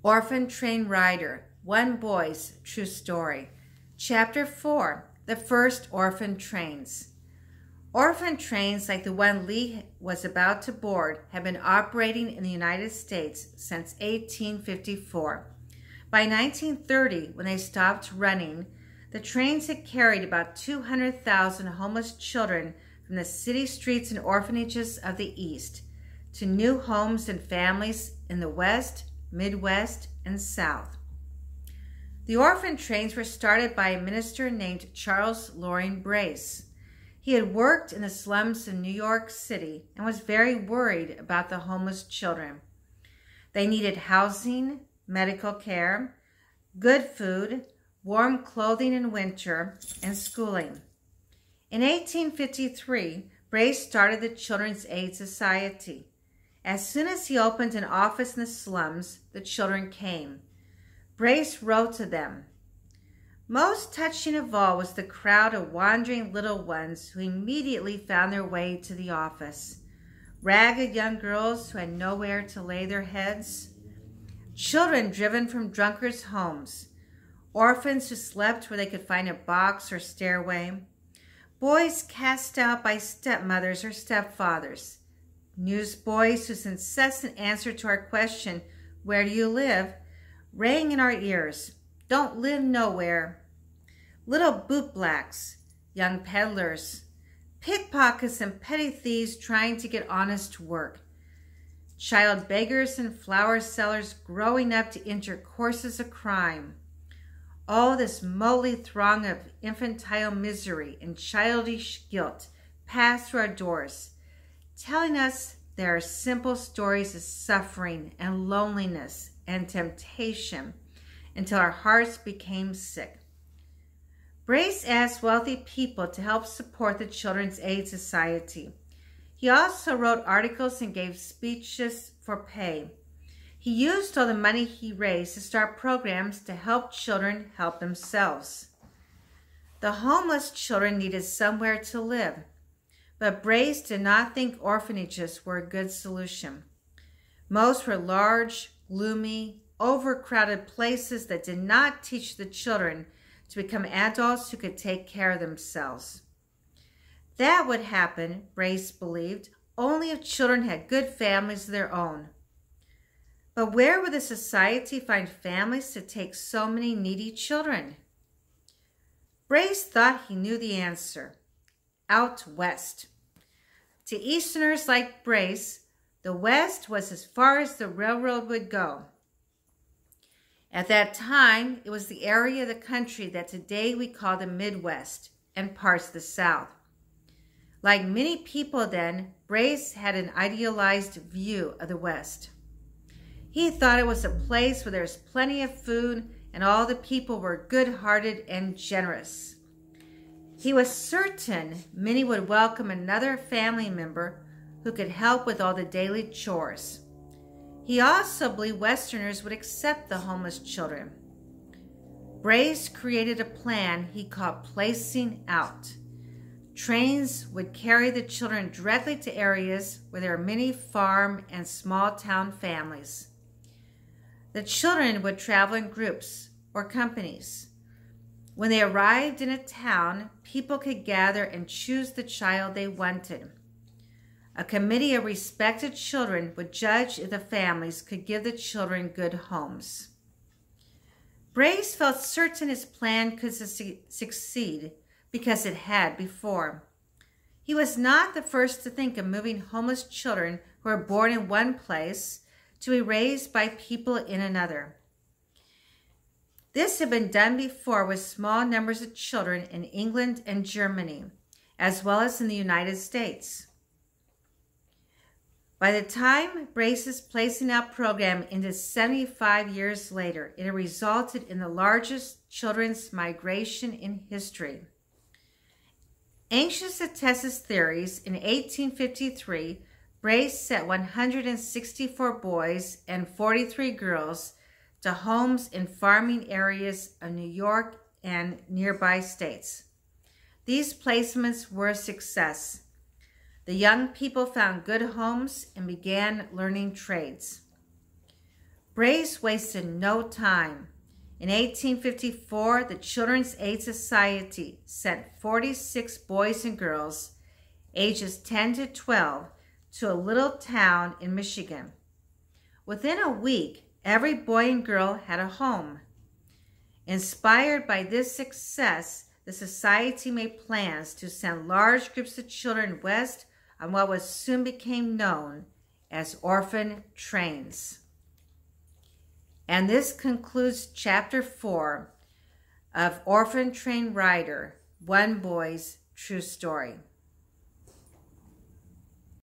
Orphan Train Rider, One Boy's True Story. Chapter 4, The First Orphan Trains. Orphan trains like the one Lee was about to board have been operating in the United States since 1854. By 1930, when they stopped running, the trains had carried about 200,000 homeless children from the city streets and orphanages of the East to new homes and families in the West, Midwest, and South. The orphan trains were started by a minister named Charles Loring Brace. He had worked in the slums in New York City and was very worried about the homeless children. They needed housing, medical care, good food, warm clothing in winter, and schooling. In 1853, Brace started the Children's Aid Society. As soon as he opened an office in the slums, the children came. Brace wrote to them. Most touching of all was the crowd of wandering little ones who immediately found their way to the office. Ragged young girls who had nowhere to lay their heads. Children driven from drunkards' homes. Orphans who slept where they could find a box or stairway. Boys cast out by stepmothers or stepfathers. Newsboys whose incessant answer to our question, "Where do you live?" rang in our ears. "Don't live nowhere." Little bootblacks, young peddlers, pickpockets and petty thieves trying to get honest work. Child beggars and flower sellers growing up to enter courses of crime. All this motley throng of infantile misery and childish guilt passed through our doors, telling us there are simple stories of suffering and loneliness and temptation until our hearts became sick. Brace asked wealthy people to help support the Children's Aid Society. He also wrote articles and gave speeches for pay. He used all the money he raised to start programs to help children help themselves. The homeless children needed somewhere to live, but Brace did not think orphanages were a good solution. Most were large, gloomy, overcrowded places that did not teach the children to become adults who could take care of themselves. That would happen, Brace believed, only if children had good families of their own. But where would the society find families to take so many needy children? Brace thought he knew the answer. Out west. To Easterners like Brace, the West was as far as the railroad would go. At that time, it was the area of the country that today we call the Midwest and parts of the South. Like many people then, Brace had an idealized view of the West. He thought it was a place where there was plenty of food and all the people were good-hearted and generous. He was certain many would welcome another family member who could help with all the daily chores. He also believed Westerners would accept the homeless children. Brace created a plan he called Placing Out. Trains would carry the children directly to areas where there are many farm and small-town families. The children would travel in groups or companies. When they arrived in a town, people could gather and choose the child they wanted. A committee of respected children would judge if the families could give the children good homes. Brace felt certain his plan could succeed because it had before. He was not the first to think of moving homeless children who were born in one place to be raised by people in another. This had been done before with small numbers of children in England and Germany, as well as in the United States. By the time Brace's Placing Out program ended 75 years later, it had resulted in the largest children's migration in history. Anxious to test his theories, in 1853, Brace sent 164 boys and 43 girls to homes in farming areas of New York and nearby states. These placements were a success. The young people found good homes and began learning trades. Brace wasted no time. In 1854, the Children's Aid Society sent 46 boys and girls ages 10 to 12 to a little town in Michigan. Within a week, every boy and girl had a home. Inspired by this success, the society made plans to send large groups of children west on what was soon became known as orphan trains. And this concludes Chapter 4 of Orphan Train Rider, One Boy's True Story.